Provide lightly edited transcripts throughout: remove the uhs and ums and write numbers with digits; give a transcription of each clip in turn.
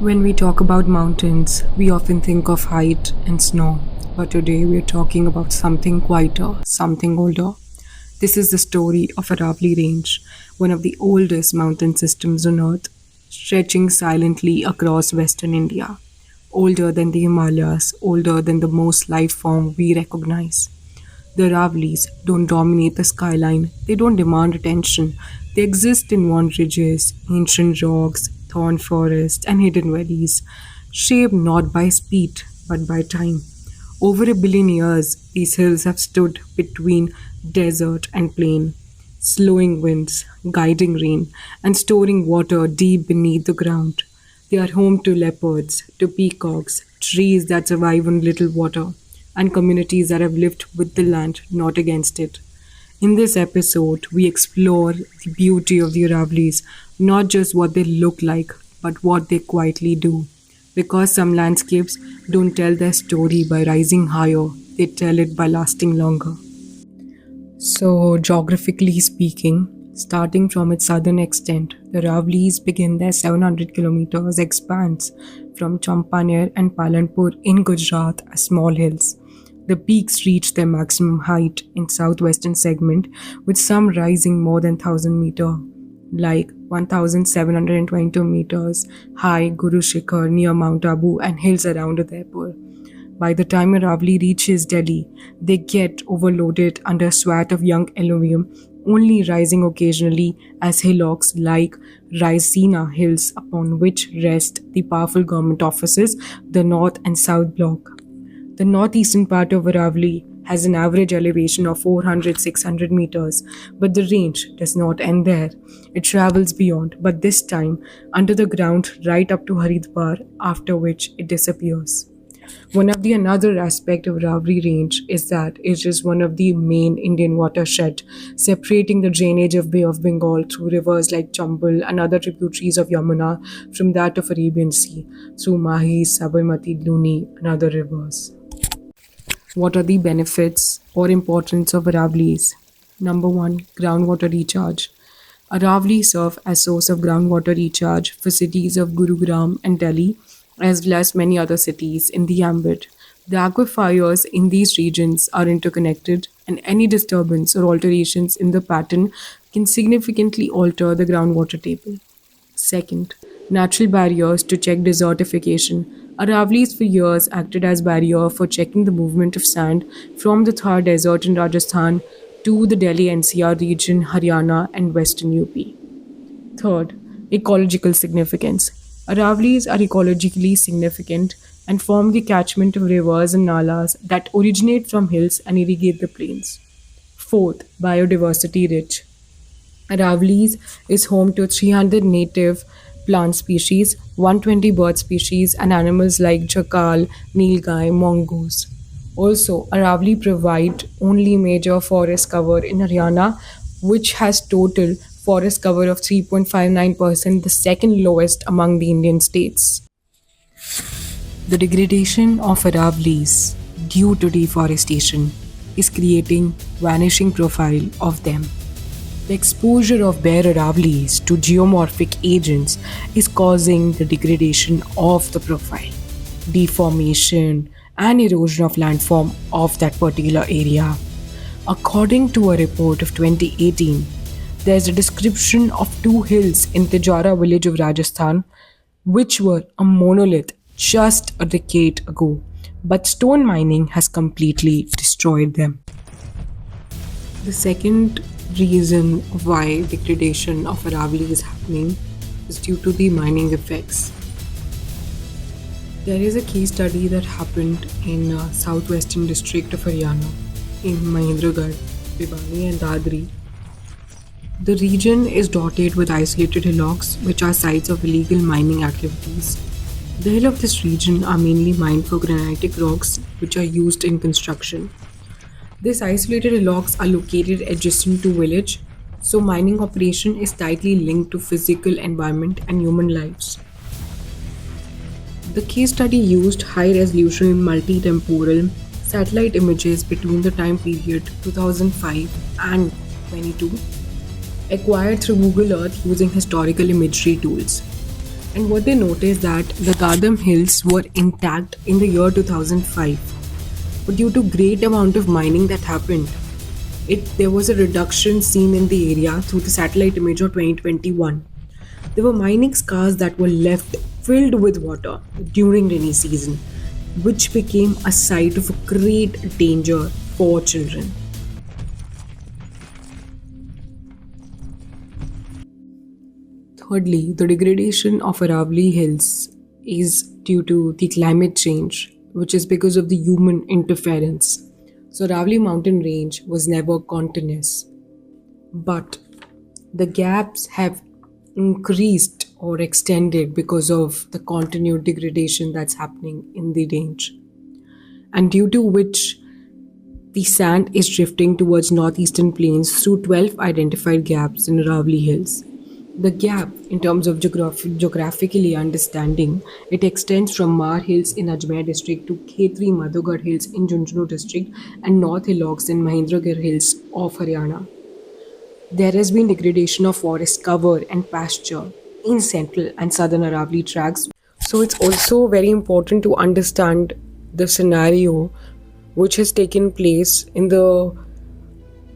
When we talk about mountains, we often think of height and snow. But today we're talking about something quieter, something older. This is the story of Aravalli Range, one of the oldest mountain systems on Earth, stretching silently across western India. Older than the Himalayas, older than the most life form we recognize. The Aravallis don't dominate the skyline, they don't demand attention. They exist in worn ridges, ancient rocks, thorn forests, and hidden valleys, shaped not by speed but by time. Over a billion years, these hills have stood between desert and plain, slowing winds, guiding rain, and storing water deep beneath the ground. They are home to leopards, to peacocks, trees that survive on little water, and communities that have lived with the land, not against it. In this episode, we explore the beauty of the Aravallis, not just what they look like, but what they quietly do. Because some landscapes don't tell their story by rising higher, they tell it by lasting longer. So, geographically speaking, starting from its southern extent, the Aravallis begin their 700 kilometers expanse from Champaner and Palanpur in Gujarat as small hills. The peaks reach their maximum height in southwestern segment, with some rising more than 1000 meter, like 1722 meters high Guru Shikhar near Mount Abu and hills around Udaipur. By the time Aravali reaches Delhi, they get overloaded under a swat of young alluvium, only rising occasionally as hillocks like Raisina Hills, upon which rest the powerful government offices, the North and South Block. The northeastern part of Aravali has an average elevation of 400-600 meters, but the range does not end there. It travels beyond, but this time under the ground right up to Haridwar, after which it disappears. One of the another aspect of Ravari Range is that it is one of the main Indian watershed, separating the drainage of Bay of Bengal through rivers like Chambal and other tributaries of Yamuna from that of Arabian Sea, through Mahi, Sabarmati, Luni, and other rivers. What are the benefits or importance of Aravallis? Number one, groundwater recharge. Aravalli serve as source of groundwater recharge for cities of Gurugram and Delhi, as well as many other cities in the ambit. The aquifers in these regions are interconnected, and any disturbance or alterations in the pattern can significantly alter the groundwater table. Second, natural barriers to check desertification. Aravallis for years acted as barrier for checking the movement of sand from the Thar Desert in Rajasthan to the Delhi NCR region, Haryana, and western UP. Third, ecological significance. Aravallis are ecologically significant and form the catchment of rivers and nalas that originate from hills and irrigate the plains. Fourth, biodiversity rich. Aravallis is home to 300 native plant species, 120 bird species, and animals like jackal, nilgai, mongoose. Also, Aravalli provide only major forest cover in Haryana, which has total forest cover of 3.59%, the second lowest among the Indian states. The degradation of Aravallis due to deforestation is creating vanishing profile of them. The exposure of bare Aravallis to geomorphic agents is causing the degradation of the profile, deformation, and erosion of landform of that particular area. According to a report of 2018, there's a description of two hills in Tijara village of Rajasthan, which were a monolith just a decade ago, but stone mining has completely destroyed them. The second reason why degradation of Aravalli is happening is due to the mining effects. There is a case study that happened in southwestern district of Haryana, in Mahendragarh, Bhiwani and Dadri. The region is dotted with isolated hillocks, which are sites of illegal mining activities. The hills of this region are mainly mined for granitic rocks, which are used in construction. These isolated hillocks are located adjacent to village, so mining operation is tightly linked to physical environment and human lives. The case study used high-resolution multi-temporal satellite images between the time period 2005 and 22, acquired through Google Earth using historical imagery tools. And what they noticed that the Gardam Hills were intact in the year 2005. But due to great amount of mining that happened, there was a reduction seen in the area through the satellite image of 2021. There were mining scars that were left filled with water during rainy season, which became a site of great danger for children. Thirdly, the degradation of Aravali Hills is due to the climate change, which is because of the human interference. So, Aravali mountain range was never continuous, but the gaps have increased or extended because of the continued degradation that's happening in the range, and due to which the sand is drifting towards northeastern plains through 12 identified gaps in Aravali Hills. The gap, in terms of geographically understanding, it extends from Mar Hills in Ajmer district to Khetri Madhugarh Hills in Junjunu district and North Hillocks in Mahendragarh Hills of Haryana. There has been degradation of forest cover and pasture in central and southern Aravali tracts. So it's also very important to understand the scenario which has taken place in the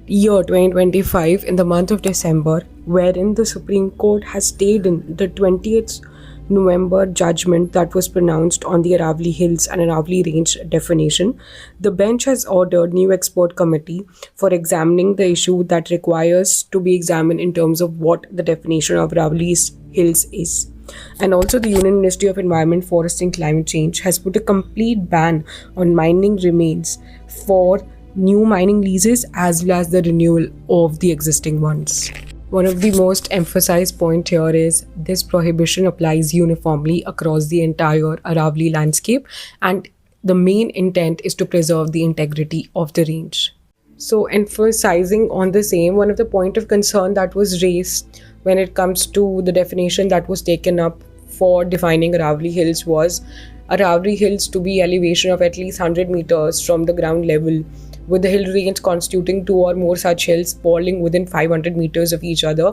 year 2025 in the month of December, wherein the Supreme Court has stayed in the 20th November judgment that was pronounced on the Aravali Hills and Aravali Range definition. The bench has ordered new expert committee for examining the issue that requires to be examined in terms of what the definition of Aravali Hills is. And also the Union Ministry of Environment, Forest and Climate Change has put a complete ban on mining remains for new mining leases as well as the renewal of the existing ones. One of the most emphasized point here is this prohibition applies uniformly across the entire Aravali landscape, and the main intent is to preserve the integrity of the range. So emphasizing on the same, one of the point of concern that was raised when it comes to the definition that was taken up for defining Aravali Hills was Aravali Hills to be elevation of at least 100 meters from the ground level, with the hill range constituting two or more such hills falling within 500 meters of each other.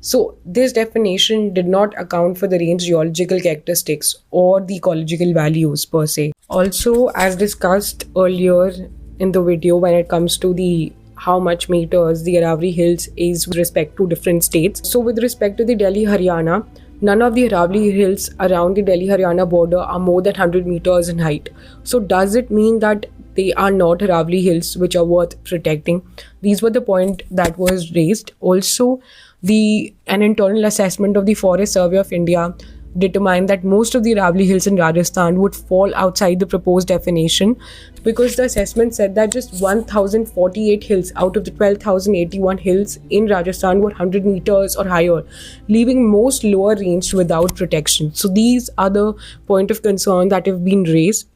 So this definition did not account for the range geological characteristics or the ecological values per se. Also, as discussed earlier in the video, when it comes to the how much meters the Aravali Hills is with respect to different states. So with respect to the Delhi Haryana, none of the Aravali Hills around the Delhi Haryana border are more than 100 meters in height. So does it mean that they are not Aravali Hills which are worth protecting? These were the point that was raised. Also, an internal assessment of the Forest Survey of India determined that most of the Aravali Hills in Rajasthan would fall outside the proposed definition, because the assessment said that just 1,048 hills out of the 12,081 hills in Rajasthan were 100 meters or higher, leaving most lower range without protection. So these are the point of concern that have been raised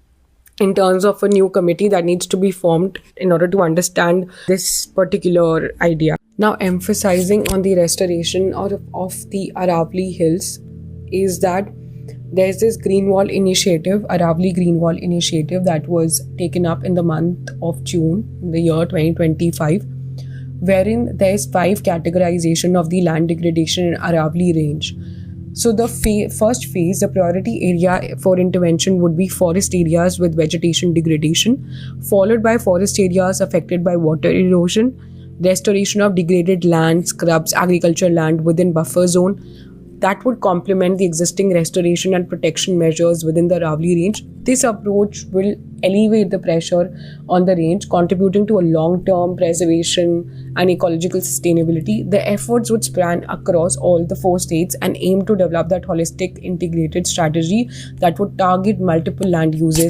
in terms of a new committee that needs to be formed in order to understand this particular idea. Now, emphasizing on the restoration of the Aravali Hills is that there's this Green Wall initiative, Aravali Green Wall initiative, that was taken up in the month of June in the year 2025, wherein there's 5 categorization of the land degradation in Aravali range. So the first phase, the priority area for intervention would be forest areas with vegetation degradation, followed by forest areas affected by water erosion, restoration of degraded land, scrubs, agricultural land within buffer zone. That would complement the existing restoration and protection measures within the Aravali range. This approach will alleviate the pressure on the range, contributing to a long-term preservation and ecological sustainability. The efforts would span across all the 4 states and aim to develop that holistic integrated strategy that would target multiple land uses